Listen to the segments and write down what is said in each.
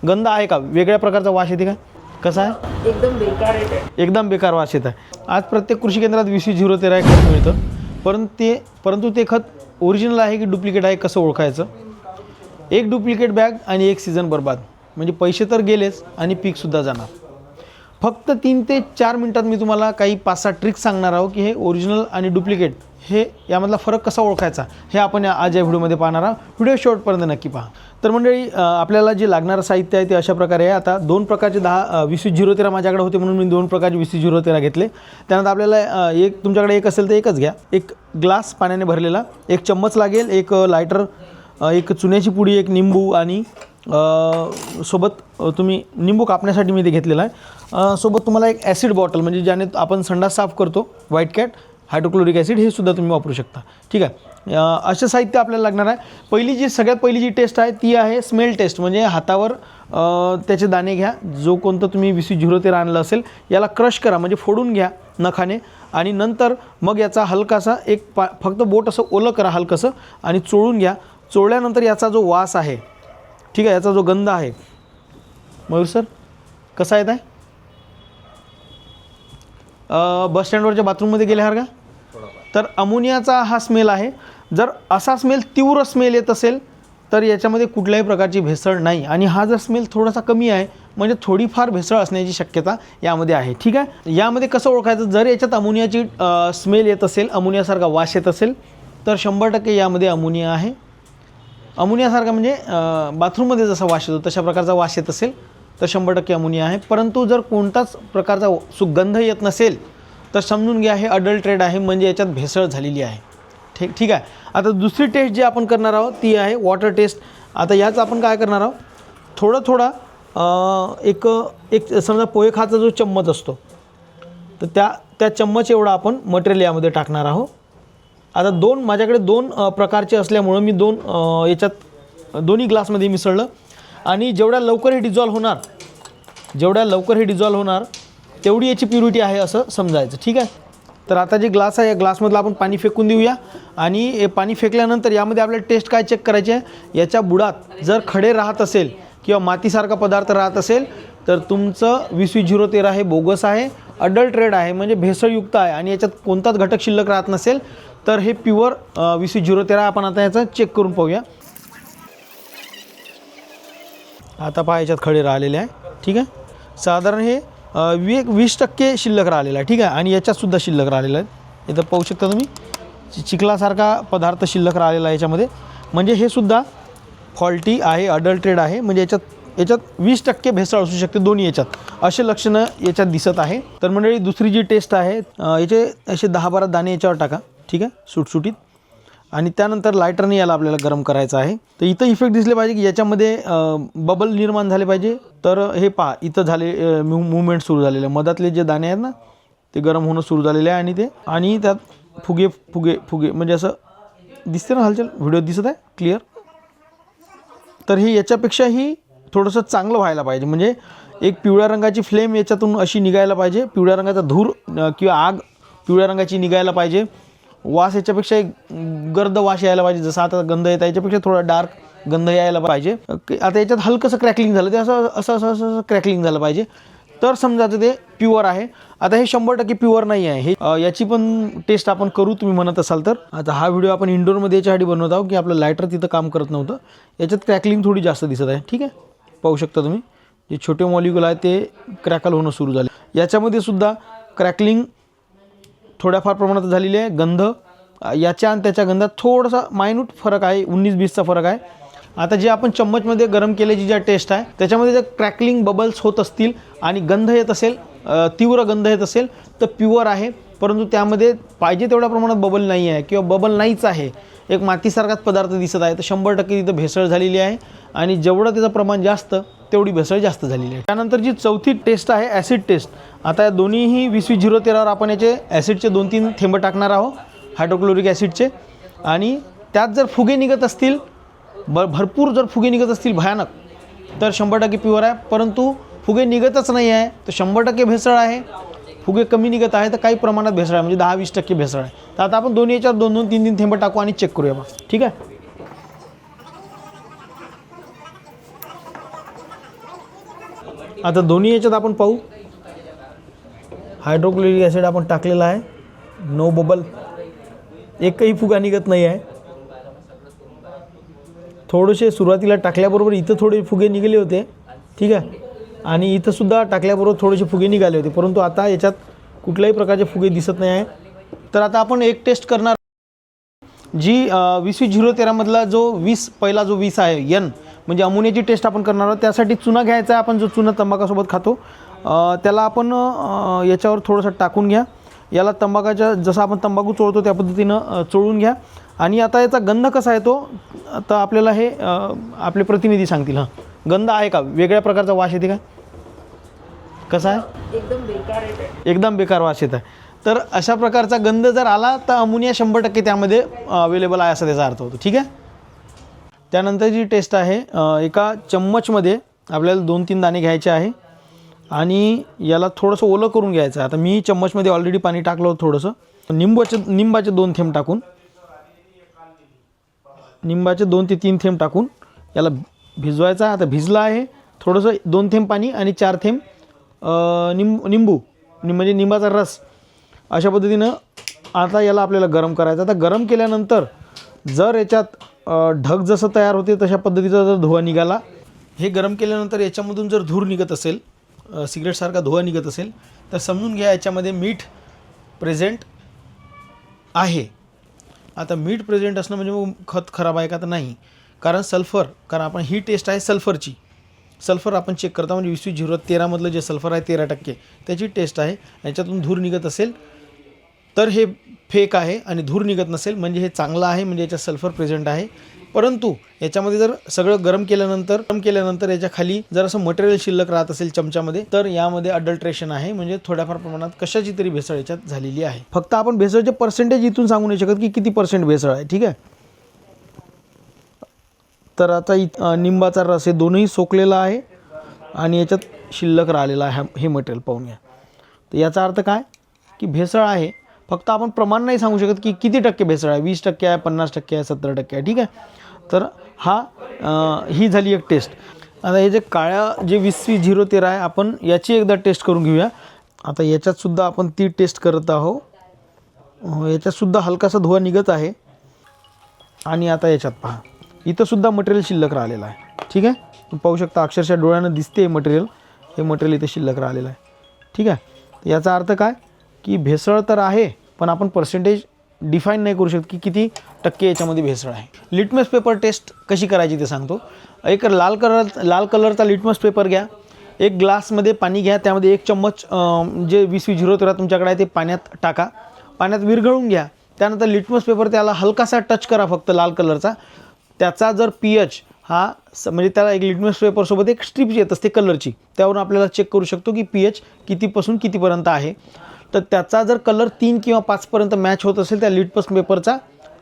गंध आहे का, वेगळ्या प्रकारचा वास येते का, कसा आहे, एकदम बेकार आहे, एकदम बेकार वास येत आहे। आज प्रत्येक कृषी केंद्रात 20-013 हे खत मिळतं, परंतु ते खत ओरिजिनल आहे की डुप्लिकेट आहे कसं ओळखायचं? एक डुप्लिकेट बॅग आणि एक सीझन बर्बाद, म्हणजे पैसे तर गेलेच आणि पीकसुद्धा जाणार। फक्त 3 ते 4 मिनटात मी तुम्हाला काही 5-6 ट्रिक्स सांगणार आहोत की हे ओरिजिनल आणि डुप्लिकेट हे यामधला फरक कसा ओळखायचा हे आपण आज या व्हिडिओमध्ये पाहणार आहोत। व्हिडिओ शेवटपर्यंत नक्की पहा। तर मंडळी, आपल्याला जे लागणारं साहित्य आहे ते अशा प्रकारे आहे। आता 2 प्रकारचे 20-013 माझ्याकडे होते म्हणून मी 2 प्रकारचे 20-013 घेतले। त्यानंतर आपल्याला तुमच्याकडे एक असेल तर एकच घ्या। एक ग्लास पाण्याने भरलेला, एक चम्मच लागेल, एक लायटर, एक चुन्याची पुडी, एक निंबू आणि सोबत तुम्ही निंबू कापण्यासाठी मी ते घेतलेलं आहे। सोबत तुम्हाला एक ॲसिड बॉटल, म्हणजे ज्याने आपण संडास साफ करतो, व्हाईट कॅट हायड्रोक्लोरिक ॲसिड, हे सुद्धा तुम्ही वापरू शकता। ठीक आहे, असं साहित्य आपल्याला लागणार आहे। सगळ्यात पहिली जी टेस्ट आहे ती आहे स्मेल टेस्ट, म्हणजे हातावर त्याचे दाणे घ्या। जो कोणतं तुम्ही 20-013 आणलं असेल याला क्रश करा, म्हणजे फोडून घ्या नखाने, आणि नंतर मग याचा हलकासा फक्त बोट असं ओलं करा हलकंसं आणि चोळून घ्या। चोळल्यानंतर याचा जो वास आहे, ठीक आहे, याचा जो गंध आहे, मयूर सर कसा येत आहे? बस स्टँडवरच्या बाथरूममध्ये गेल्यावर का? तर अमोनियाचा हा स्मेल आहे। जर असा स्मेल, तीव्र स्मेल येत असेल तर याच्यामध्ये कुठल्याही प्रकारची भेसळ नाही, आणि हा जर स्मेल थोडासा कमी आहे म्हणजे थोडीफार भेसळ असण्याची शक्यता यामध्ये आहे। ठीक आहे, यामध्ये कसं ओळखायचं? जर याच्यात अमोनियाची स्मेल येत असेल, अमोनियासारखा वास येत असेल तर 100% यामध्ये अमोनिया आहे। अमोनियासारखा म्हणजे बाथरूममध्ये जसा वास येतो तशा प्रकारचा वास येत असेल तर 100% अमोनिया आहे। परंतु जर कोणताच प्रकारचा सुगंध येत नसेल तर समजून घ्या हे अडल्ट्रेट आहे, म्हणजे याच्यात भेसळ झालेली आहे। ठीक आहे। आता दुसरी टेस्ट जी आपण करणार आहोत ती आहे वॉटर टेस्ट। आता याचं आपण काय करणार आहोत, थोडा एक समजा पोहे खाचा जो चम्मच असतो तर त्या चम्मच एवढा आपण मटेरियल यामध्ये टाकणार आहोत। आता माझ्याकडे 2 प्रकारचे असल्यामुळं मी याच्यात दोन्ही ग्लासमध्ये मिसळलं, आणि जेवढ्या लवकर हे डिझॉल्व होणार तेवढी याची प्युरिटी आहे असं समजायचं। ठीक आहे, तर आता जे ग्लास आहे या ग्लासमधलं आपण पाणी फेकून देऊया, आणि हे पाणी फेकल्यानंतर यामध्ये आपल्याला टेस्ट काय चेक करायची आहे, याच्या बुडात जर खडे राहत असेल किंवा मातीसारखा पदार्थ राहत असेल तर तुमचं 20-013 हे बोगस आहे, अडल्ट्रेट आहे, म्हणजे भेसळयुक्त आहे, आणि याच्यात कोणताच घटक शिल्लक राहत नसेल तर हे प्युअर 20-013 आपण आता याचं चेक करून पाहूया। आता पहा याच्यात खडे राहिलेले आहे। ठीक आहे, साधारण हे 20% शिल्लक राहिलेला आहे। ठीक आहे, आणि याच्यातसुद्धा शिल्लक राहिलेलं आहे। इथं पाहू शकता तुम्ही चिखलासारखा पदार्थ शिल्लक राहिलेला आहे याच्यामध्ये, म्हणजे हे सुद्धा फॉल्टी आहे, अडल्ट्रेट आहे, म्हणजे याच्यात 20% भेसळ असू शकते दोन्ही याच्यात, असे लक्षणं याच्यात दिसत आहे। तर मंडळी, दुसरी जी टेस्ट आहे, याचे असे 10-12 दाणे याच्यावर टाका। ठीक आहे, सुटसुटीत, आणि त्यानंतर लायटरने याला आपल्याला गरम करायचं आहे। तर इथं इफेक्ट दिसले पाहिजे की याच्यामध्ये बबल निर्माण झाले पाहिजे। तर हे पहा, इथं झाले मूवमेंट सुरू झालेले, मधातले जे दाणे आहेत ना ते गरम होणं सुरू झालेले आहे, आणि त्यात फुगे म्हणजे असं दिसते ना, हालचाल व्हिडिओ दिसत आहे क्लिअर। तर हे याच्यापेक्षाही थोडंसं चांगलं व्हायला पाहिजे, म्हणजे एक पिवळ्या रंगाची फ्लेम याच्यातून अशी निघायला पाहिजे, पिवळ्या रंगाचा धूर किंवा आग पिवळ्या रंगाची निघायला पाहिजे। वास याच्यापेक्षा एक गर्द वास यायला पाहिजे, जसा आता गंध येत आहे याच्यापेक्षा थोडा डार्क गंध यायला पाहिजे। आता याच्यात हलकंसं क्रॅकलिंग झालं, ते असं क्रॅकलिंग झालं पाहिजे, तर समजायचं ते प्युअर आहे। आता हे 100% प्युअर नाही आहे, हे याची पण टेस्ट आपण करू तुम्ही म्हणत असाल तर। आता हा व्हिडिओ आपण इंडोरमध्ये याच्यासाठी बनवत आहोत की आपलं लायटर तिथं काम करत नव्हतं, याच्यात क्रॅकलिंग थोडी जास्त दिसत आहे। ठीक आहे, पाहू शकता तुम्ही जे छोटे मॉलिक्यूल आहे ते क्रॅकल होणं सुरू झाले, याच्यामध्ये सुद्धा क्रॅकलिंग थोड्याफार प्रमाणात झालेली आहे। गंध याच्या आणि त्याच्या गंधात थोडासा मायन्यूट फरक आहे, 19-20चा फरक आहे। आता जे आपण चम्मचमध्ये गरम केल्याची ज्या टेस्ट आहे त्याच्यामध्ये जर क्रॅकलिंग बबल्स होत असतील आणि गंध येत असेल, तीव्र गंध येत असेल तर प्युअर आहे, परंतु त्यामध्ये पाहिजे तेवढ्या प्रमाणात बबल नाही आहे किंवा बबल नाहीच आहे, एक मातीसारखाच पदार्थ दिसत आहे, तर 100% तिथं भेसळ झालेली आहे, आणि जेवढं त्याचं प्रमाण जास्त तेवढी भेसळ जास्त झालेली आहे। त्यानंतर जी चौथी टेस्ट आहे ॲसिड टेस्ट। आता या दोन्हीही 20-013वर आपण याचे ॲसिडचे 2-3 थेंब टाकणार आहोत, हायड्रोक्लोरिक ॲसिडचे, आणि त्यात जर फुगे निघत असतील, भरपूर जर फुगे निघत असतील भयानक, तर 100% प्युअर आहे। परंतु फुगे निघतच नाही आहे तर 100% भेसळ आहे। फुगे कमी निघत आहे तर काही प्रमाणात भेसळ आहे, म्हणजे 10-20% भेसळ आहे। तर आता आपण दोन्ही याच्यात 2-2, 3-3 थेंब टाकू आणि चेक करूया बा। ठीक आहे, आता दोन्ही याच्यात आपण पाहू. हायड्रोक्लोरिक ॲसिड आपण टाकलेला आहे, नो बबल, एकही फुगा निघत नाही आहे. थोडेसे सुरुवातीला टाकल्याबरोबर इथं थोडे फुगे निघाले होते, ठीक आहे, आणि इथंसुद्धा टाकल्याबरोबर थोडेसे फुगे निघाले होते, परंतु आता याच्यात कुठल्याही प्रकारचे फुगे दिसत नाही आहे. तर आता आपण एक टेस्ट करणार जी 20-013 मधला जो 20 पहिला जो 20 आहे एन म्हणजे अमोनियाची टेस्ट आपण करणार आहोत. त्यासाठी चुना घ्यायचा आहे, आपण जो चुना तंबाखासोबत खातो त्याला आपण याच्यावर थोडंसं टाकून घ्या. याला तंबाखाच्या जसं आपण तंबाखू चोळतो त्या पद्धतीनं चोळून घ्या. आणि आता याचा गंध कसा आहे तो आता आपल्याला हे आपले प्रतिनिधी सांगतील. गंध आहे का, वेगळ्या प्रकारचा वास येते का, कसा आहे, एकदम बेकार आहे, एकदम बेकार वास येत आहे. तर अशा प्रकारचा गंध जर आला तर अमोनिया 100% त्यामध्ये अवेलेबल आहे असा त्याचा अर्थ होतो, ठीक आहे. त्यानंतर जी टेस्ट आहे एका चम्मचमध्ये आपल्याला 2-3 दाणे घ्यायचे आहे आणि याला थोडंसं ओलं करून घ्यायचं आहे. आता मी चम्मचमध्ये ऑलरेडी पाणी टाकलं होतं थोडंसं. निंबाचे 2 थेंब टाकून, निंबाचे 2 ते 3 थेंब टाकून याला भिजवायचं आहे. आता भिजलं आहे, थोडंसं 2 थेंब पाणी आणि 4 थेंब निंबू म्हणजे निंबाचा रस, अशा पद्धतीनं आता याला आपल्याला गरम करायचं. आता गरम केल्यानंतर जर याच्यात ढग जसं तयार होते तशा पद्धतीचा जर धुवा निघाला, हे गरम केल्यानंतर याच्यामधून जर धूर निघत असेल, सिगरेटसारखा धुवा निघत असेल, तर समजून घ्या याच्यामध्ये मीठ प्रेझेंट आहे. आता मीठ प्रेझेंट असणं म्हणजे मग खत खराब आहे का, तर नाही, कारण सल्फर, कारण आपण ही टेस्ट आहे सल्फरची. सल्फर आपण चेक करता म्हणजे 20-013 मधलं जे सल्फर आहे 13% त्याची टेस्ट आहे. याच्यातून धूर निघत असेल तर हे फेक आहे आणि धूर निघत नसेल म्हणजे हे चांगलं आहे, म्हणजे याच्यात सल्फर प्रेझेंट आहे. परंतु याच्यामध्ये जर सगळं गरम केल्यानंतर याच्या खाली जर असं मटेरियल शिल्लक राहत असेल चमच्यामध्ये, तर यामध्ये अडल्ट्रेशन आहे, म्हणजे थोड्याफार प्रमाणात कशाची तरी भेसळ याच्यात झालेली आहे. फक्त आपण भेसळचे पर्सेंटेज इथून सांगू नाही शकत की किती % भेसळ आहे, ठीक आहे. तर आता निंबाचा रस हे दोन्ही सोकलेला आहे आणि याच्यात शिल्लक राहिलेला आहे, हे मटेरियल पाहून घ्या. तर याचा अर्थ काय की भेसळ आहे, फक्त आपण प्रमाण नाही सांगू शकत की किती टक्के भेसळ आहे, 20% आहे, 50% आहे, 70% आहे, ठीक आहे. तर ही झाली एक टेस्ट. आता हे जे काळ्या जे 20-013 आहे आपण याची एकदा टेस्ट करून घेऊया. आता याच्यातसुद्धा आपण ती टेस्ट करत आहोत. याच्यातसुद्धा हलकासा धुवा निघत आहे आणि आता याच्यात पहा, इथंसुद्धा मटेरियल शिल्लक राहिलेलं आहे, ठीक आहे. तुम्ही पाहू शकता अक्षरशः डोळ्यानं दिसते हे मटेरियल इथे शिल्लक राहिलेलं आहे, ठीक आहे. तर याचा अर्थ काय की भेसळ तर आहे, पण आपण पर्सेंटेज डिफाईन नाही करू शकत की किती टक्के याच्यामध्ये भेसळ आहे. लिटमस पेपर टेस्ट कशी करायची ते सांगतो. एक लाल कलरचा लिटमस पेपर घ्या, एक ग्लासमध्ये पाणी घ्या, त्यामध्ये 1 चम्मच जे 20-013 तुमच्याकडे आहे ते पाण्यात टाका, पाण्यात विरघळून घ्या. त्यानंतर लिटमस पेपर त्याला हलकासा टच करा फक्त लाल कलरचा. त्याचा जर pH हा म्हणजे त्याला एक लिटमस पेपरसोबत एक स्ट्रीप येत असते कलरची, त्यावरून आपल्याला चेक करू शकतो की pH कितीपासून कितीपर्यंत आहे. तर त्याचा जर कलर 3 किंवा 5 पर्यंत मॅच होत असेल त्या लिटमस पेपरचा,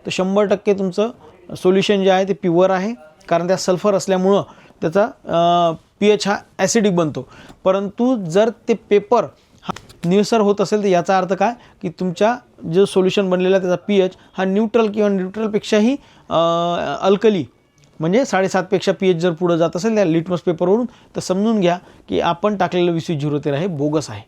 तर 100% तुमचं सोल्युशन जे आहे ते प्युअर आहे, कारण त्या सल्फर असल्यामुळं त्याचा pH हा ॲसिडिक बनतो. परंतु जर ते पेपर हा निळसर होत असेल तर याचा अर्थ काय की तुमच्या जो सोल्युशन बनलेला त्याचा pH हा न्यूट्रल किंवा न्यूट्रलपेक्षाही अल्कली म्हणजे 7.5 पेक्षा pH जर पुढे जात असेल त्या लिटमस पेपरवरून, तर समजून घ्या की आपण टाकलेलं 20-013 हे बोगस आहे.